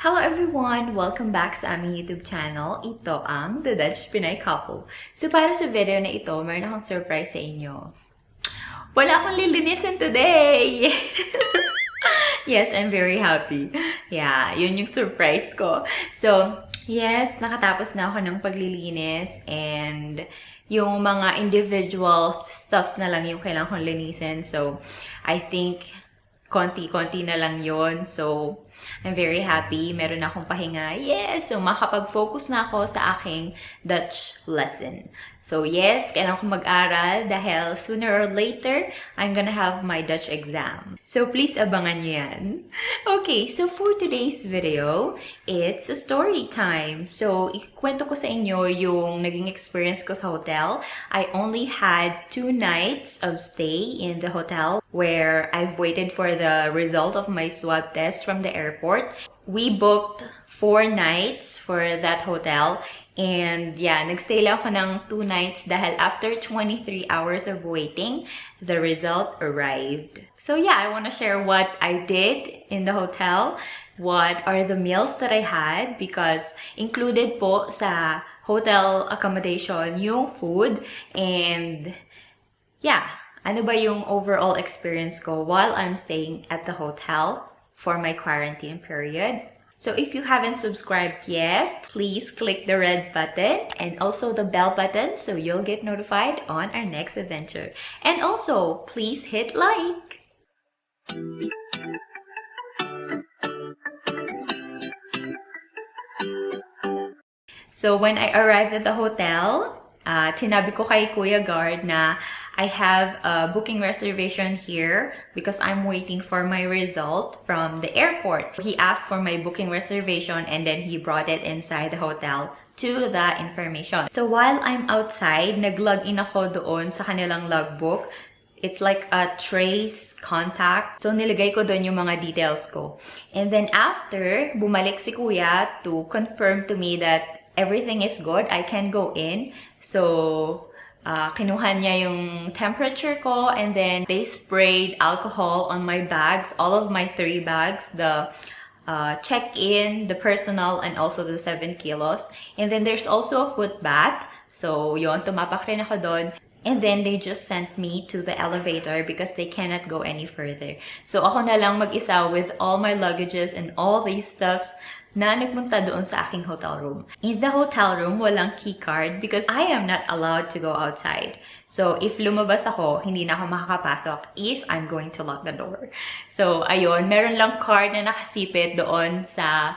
Hello everyone! Welcome back sa aming YouTube channel. Ito ang The Dutch Pinay Couple. So para sa video na ito, meron akong surprise sa inyo. Wala akong lilinisin today! Yes, I'm very happy. Yeah, yun yung surprise ko. So, yes, nakatapos na ako ng paglilinis and yung mga individual stuffs na lang yung kailangan kong linisin. So, I think konti-konti na lang yon. So, I'm very happy. Meron na akong pahinga. Yes! So, makapag-focus na ako sa aking Dutch lesson. So, yes, kailangan ko mag-aral dahil sooner or later, I'm gonna have my Dutch exam. So, please abangan nyo yan. Okay, so for today's video, it's a story time. So, ikwento ko sa inyo yung naging experience ko sa hotel. I only had 2 nights of stay in the hotel where I've waited for the result of my swab test from the airport. We booked 4 nights for that hotel. And yeah, nagstay lang ako ng 2 nights dahil after 23 hours of waiting, the result arrived. So yeah, I want to share what I did in the hotel, what are the meals that I had, because included po sa hotel accommodation yung food, and yeah, ano ba yung overall experience ko while I'm staying at the hotel for my quarantine period. So if you haven't subscribed yet, please click the red button and also the bell button so you'll get notified on our next adventure. And also, please hit like. So when I arrived at the hotel, tinabi ko kay Kuya Guard na I have a booking reservation here because I'm waiting for my result from the airport. He asked for my booking reservation and then he brought it inside the hotel to the information. So while I'm outside, nag-log in ako doon sa kanilang logbook. It's like a trace contact. So nilagay ko doon yung mga details ko. And then after, bumalik si Kuya to confirm to me that everything is good, I can go in. So kinuha niya yung temperature ko, and then they sprayed alcohol on my bags, all of my 3 bags, the check-in, the personal, and also the 7 kilos. And then there's also a foot bath. So yun, tumapak rin ako doon. And then they just sent me to the elevator because they cannot go any further. So ako na lang mag-isa with all my luggages and all these stuffs na nagpunta doon sa aking hotel room. In the hotel room, walang key card because I am not allowed to go outside. So, if lumabas ako, hindi na ako makakapasok if I'm going to lock the door. So, ayun, meron lang card na nakasipit doon sa,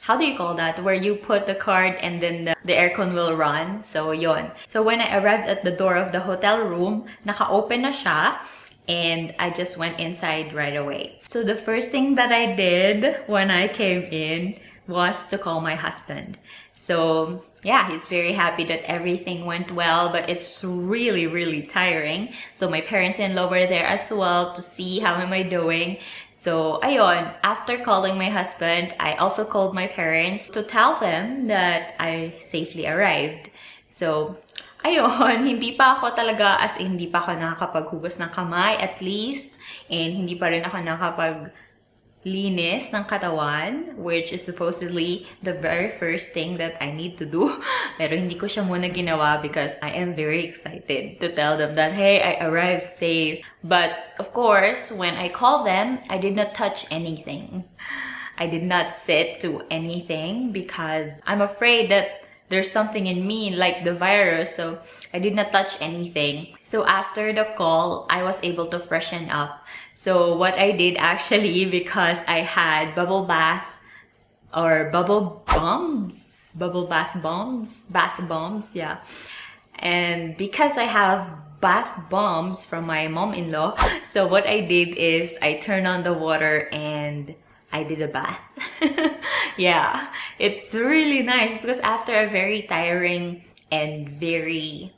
how do you call that? Where you put the card and then the aircon will run. So, yun. So, when I arrived at the door of the hotel room, naka-open na siya. And I just went inside right away. So the first thing that I did when I came in was to call my husband. So yeah, he's very happy that everything went well, but it's really, really tiring. So my parents-in-law were there as well to see how am I doing. So ayun, after calling my husband, I also called my parents to tell them that I safely arrived. So ayun, hindi pa ako talaga, as in, hindi pa ako nakakapaghugas ng kamay at least, and hindi pa rin ako nakapaglinis ng katawan, which is supposedly the very first thing that I need to do. Pero hindi ko siya muna ginawa because I am very excited to tell them that, hey, I arrived safe. But of course, when I called them, I did not touch anything. I did not sit to anything because I'm afraid that there's something in me, like the virus, so I did not touch anything. So after the call, I was able to freshen up. So what I did actually, because I had bubble bath or bath bombs, yeah. And because I have bath bombs from my mom-in-law, so what I did is I turned on the water and I did a bath. Yeah, it's really nice because after a very tiring and very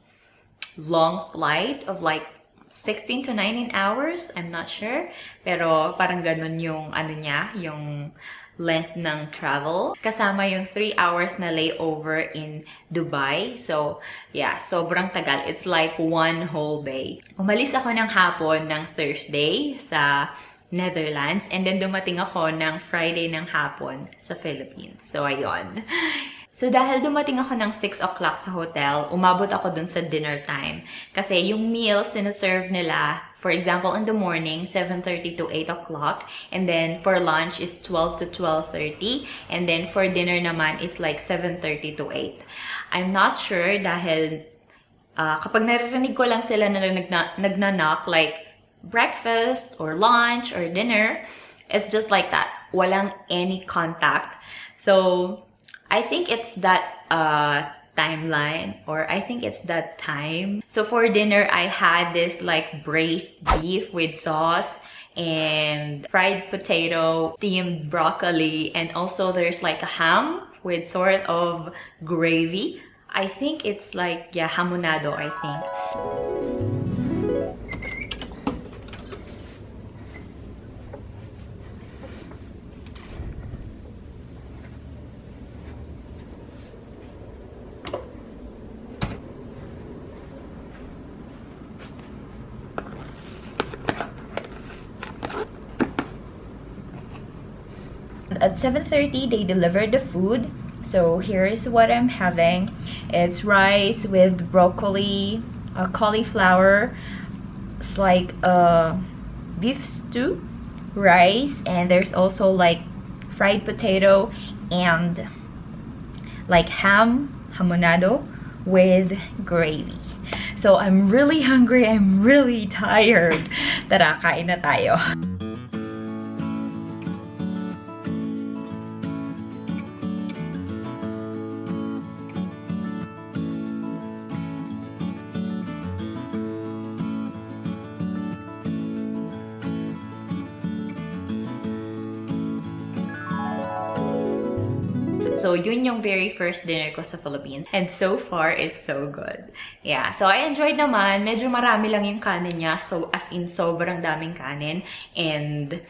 long flight of like 16 to 19 hours, I'm not sure, pero parang ganun yung ano niya, yung length ng travel. Kasama yung 3 hours na layover in Dubai. So, yeah, sobrang tagal. It's like 1 whole day. Umalis ako ng hapon ng Thursday sa Netherlands. And then dumating ako ng Friday ng hapon sa Philippines. So, ayun. So, dahil dumating ako ng 6 o'clock sa hotel, umabot ako dun sa dinner time. Kasi yung meal sinaserve nila, for example, in the morning, 7:30 to 8 o'clock. And then, for lunch is 12 to 12:30. And then, for dinner naman is like 7:30 to 8. I'm not sure dahil kapag naririnig ko lang sila na nagna-knock, like breakfast or lunch or dinner, it's just like that. Walang any contact. So, I think it's that timeline, or I think it's that time. So for dinner, I had this like braised beef with sauce and fried potato, steamed broccoli, and also there's like a ham with sort of gravy. I think it's like, yeah, hamonado, I think. At 7:30, they delivered the food. So here is what I'm having. It's rice with broccoli, cauliflower. It's like a beef stew, rice, and there's also like fried potato and like hamonado with gravy. So I'm really hungry. I'm really tired. Tara, kain na tayo. So, yun yung very first dinner ko sa Philippines. And so far, it's so good. Yeah, so I enjoyed naman. Medyo marami lang yung kanin niya. So, as in, sobrang daming kanin. And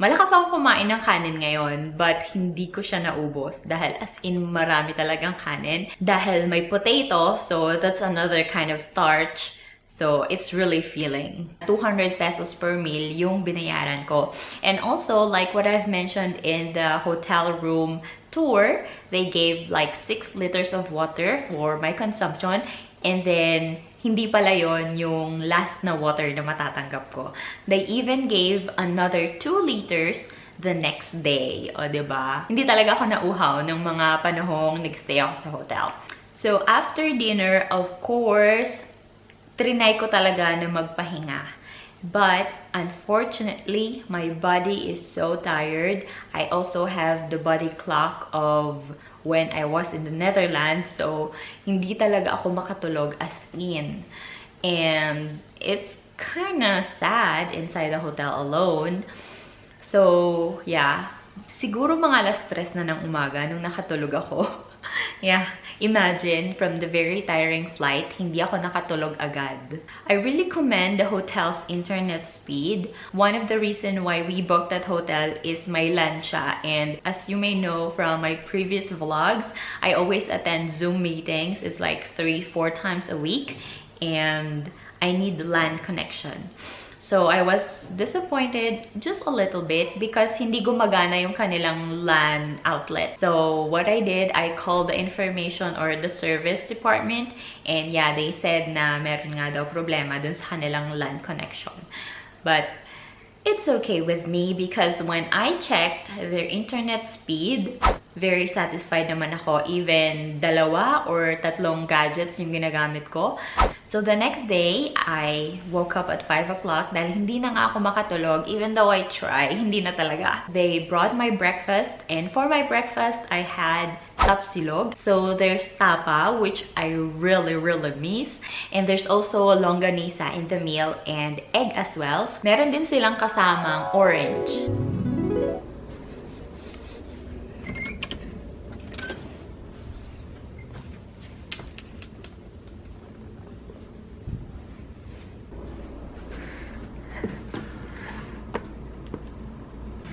malakas ako kumain ng kanin ngayon. But, hindi ko siya naubos. Dahil as in, marami talagang kanin. Dahil may potato. So, that's another kind of starch. So, it's really filling. 200 pesos per meal yung binayaran ko. And also, like what I've mentioned in the hotel room tour, they gave like 6 liters of water for my consumption. And then, hindi pala yon yung last na water na matatanggap ko. They even gave another 2 liters the next day. O, diba? Hindi talaga ako nauhaw ng mga panahong nagstay ako sa hotel. So, after dinner, of course, trinay ko talaga na magpahinga. But, unfortunately, my body is so tired. I also have the body clock of when I was in the Netherlands. So, hindi talaga ako makatulog as in. And it's kinda sad inside the hotel alone. So, yeah. Siguro mga alas 3 na ng umaga nung nakatulog ako. Yeah, imagine, from the very tiring flight, hindi ako nakatulog agad. I really commend the hotel's internet speed. One of the reasons why we booked that hotel is may LAN siya. And as you may know from my previous vlogs, I always attend Zoom meetings. It's like 3-4 times a week. And I need the LAN connection. So, I was disappointed just a little bit because hindi gumagana yung kanilang LAN outlet. So, what I did, I called the information or the service department, and yeah, they said na meron nga daw problema dun sa kanilang LAN connection. But it's okay with me because when I checked their internet speed, very satisfied naman ako. Even 2 or 3 gadgets yung ginagamit ko. So, the next day, I woke up at 5 o'clock dahil hindi na nga ako makatulog. Even though I try, hindi na talaga. They brought my breakfast, and for my breakfast, I had tapsilog. So, there's tapa, which I really miss. And there's also longganisa in the meal and egg as well. Meron din silang kasamang orange.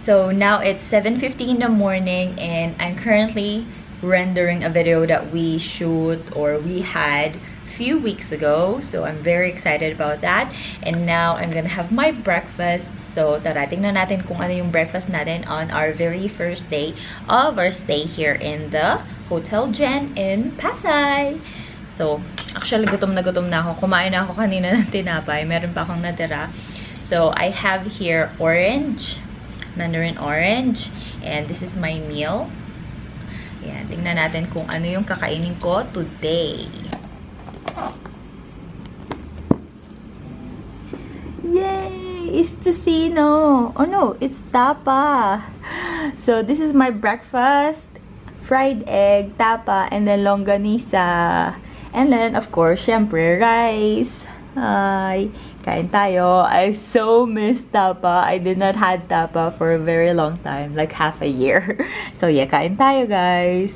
So now it's 7:50 in the morning and I'm currently rendering a video that we shoot or we had few weeks ago. So I'm very excited about that. And now I'm gonna have my breakfast. So tara, tingnan natin kung ano yung breakfast natin on our very first day of our stay here in the Hotel Jen in Pasay. So actually gutom na ako. Kumain na ako kanina ng tinapay. Meron pa akong natira. So I have here orange, mandarin orange, and this is my meal. Yan, tingnan natin kung ano yung kakainin ko today. Yay! It's tocino! Oh no, it's tapa! So this is my breakfast. Fried egg, tapa, and then longganisa. And then, of course, syempre, rice. Hi! Kain tayo. I so miss tapa. I did not had tapa for a very long time. Like half a year. So yeah, kain tayo, guys.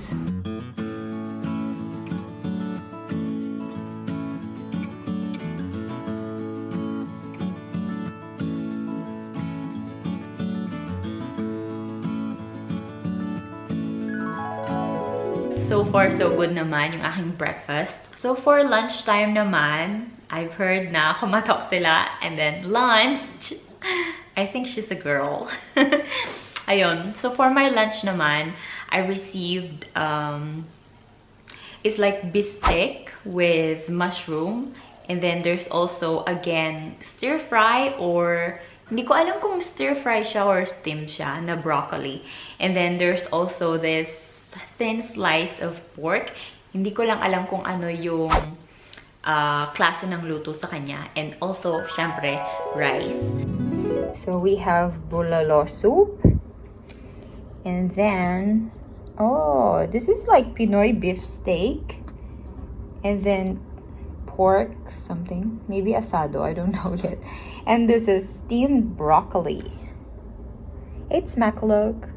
So far, so good naman yung aking breakfast. So for lunchtime naman, I've heard na kumatok sila. And then lunch, I think she's a girl. Ayun. So for my lunch naman, I received, it's like bistek with mushroom. And then there's also, again, stir fry or hindi ko alam kung stir fry siya or steamed siya na broccoli. And then there's also this thin slice of pork. Hindi ko lang alam kung ano yung klase ng luto sa kanya. And also, syempre, rice. So we have bulalo soup. And then, oh, this is like Pinoy beef steak. And then pork something. Maybe asado, I don't know yet. And this is steamed broccoli. It's makalog.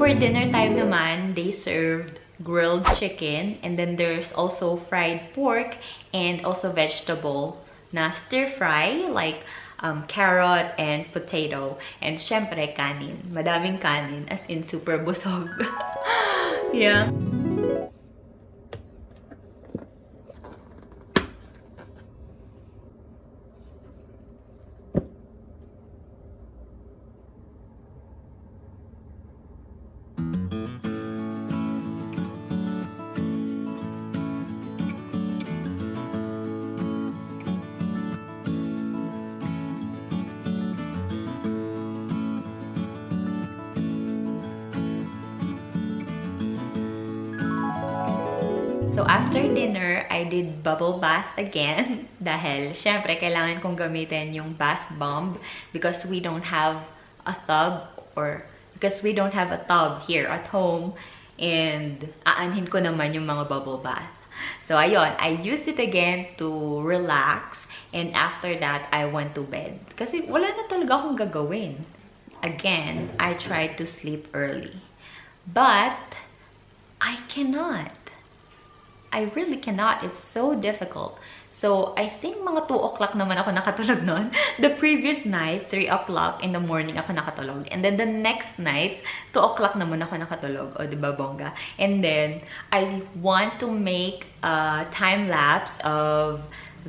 For dinner time naman, they served grilled chicken, and then there's also fried pork and also vegetable na stir fry like carrot and potato, and syempre kanin. Madaming kanin, as in super busog. Yeah. So after dinner, I did bubble bath again dahil syempre kailangan kong gamitin yung bath bomb because we don't have a tub here at home, and aanhin ko naman yung mga bubble bath. So ayun, I used it again to relax, and after that, I went to bed. Kasi wala na talaga akong gagawin. Again, I tried to sleep early. But I cannot. I really cannot. It's so difficult. So, I think mga 2 o'clock naman ako nakatulog noon. The previous night, 3 o'clock in the morning ako nakatulog. And then the next night, 2 o'clock naman ako nakatulog. O, diba, bongga? And then, I want to make a time-lapse of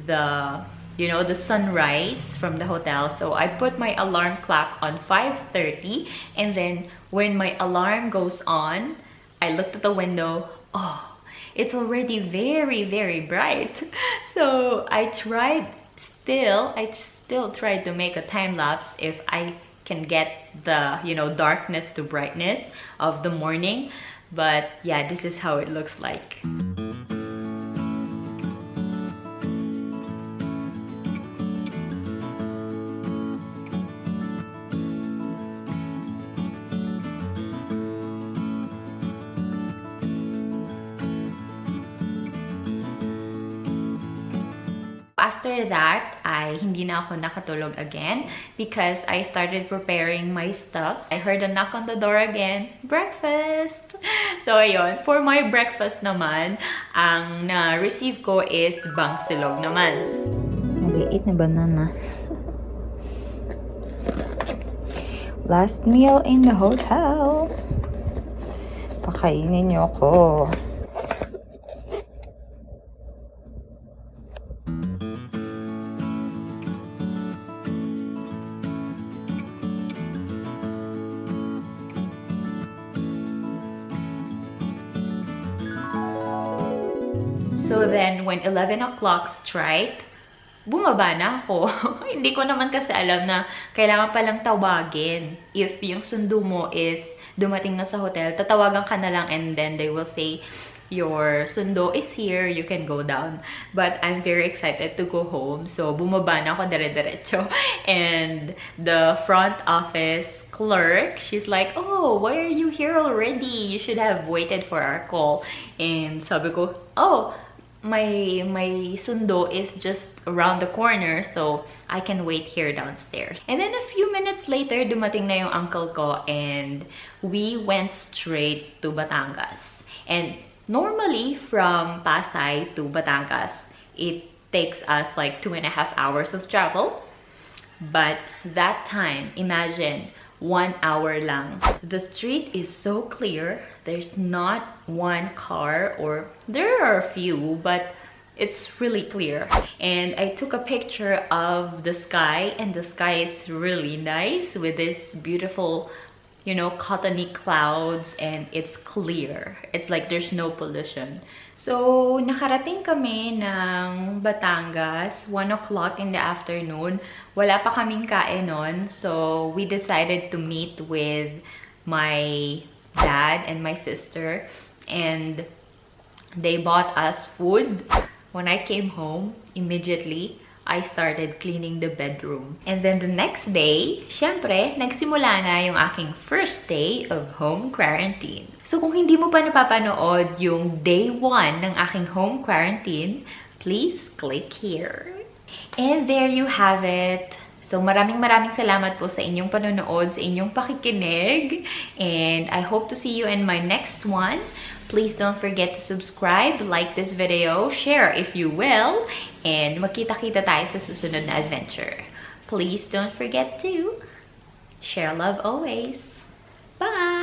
the, you know, the sunrise from the hotel. So, I put my alarm clock on 5:30. And then, when my alarm goes on, I looked at the window. Oh, it's already very, very bright. So I still tried to make a time lapse if I can get the, you know, darkness to brightness of the morning. But yeah, this is how it looks like. after that, ay hindi na ako nakatulog again because I started preparing my stuffs. I heard a knock on the door again. Breakfast! So, ayun. For my breakfast naman, ang na-receive ko is bangsilog naman. Maliit na banana. Last meal in the hotel. Pakainin niyo ako. So then, when 11 o'clock strike, bumaba na ako. Hindi ko naman kasi alam na kailangan palang tawagin. If yung sundo mo is dumating na sa hotel, tatawagan ka na lang and then they will say, your sundo is here, you can go down. But I'm very excited to go home. So, bumaba na ako dire-diretso. And the front office clerk, she's like, oh, why are you here already? You should have waited for our call. And sabi ko, oh, my sundo is just around the corner, so I can wait here downstairs. And then a few minutes later, dumating na yung uncle ko and we went straight to Batangas. And normally, from Pasay to Batangas, it takes us like 2.5 hours of travel. But that time, imagine, 1 hour lang. The street is so clear. There's not one car, or there are a few, but it's really clear. And I took a picture of the sky, and the sky is really nice with this beautiful, you know, cottony clouds, and it's clear. It's like there's no pollution. So, nakarating kami ng Batangas, 1 o'clock in the afternoon. Wala pa kaming kain nun, so we decided to meet with my dad and my sister, and they bought us food. When I came home, immediately, I started cleaning the bedroom. And then the next day, syempre, nagsimula na yung aking first day of home quarantine. So kung hindi mo pa napapanood yung day 1 ng aking home quarantine, please click here. And there you have it. So maraming salamat po sa inyong panonood, sa inyong pakikinig. And I hope to see you in my next one. Please don't forget to subscribe, like this video, share if you will, and magkita-kita tayo sa susunod na adventure. Please don't forget to share love always. Bye!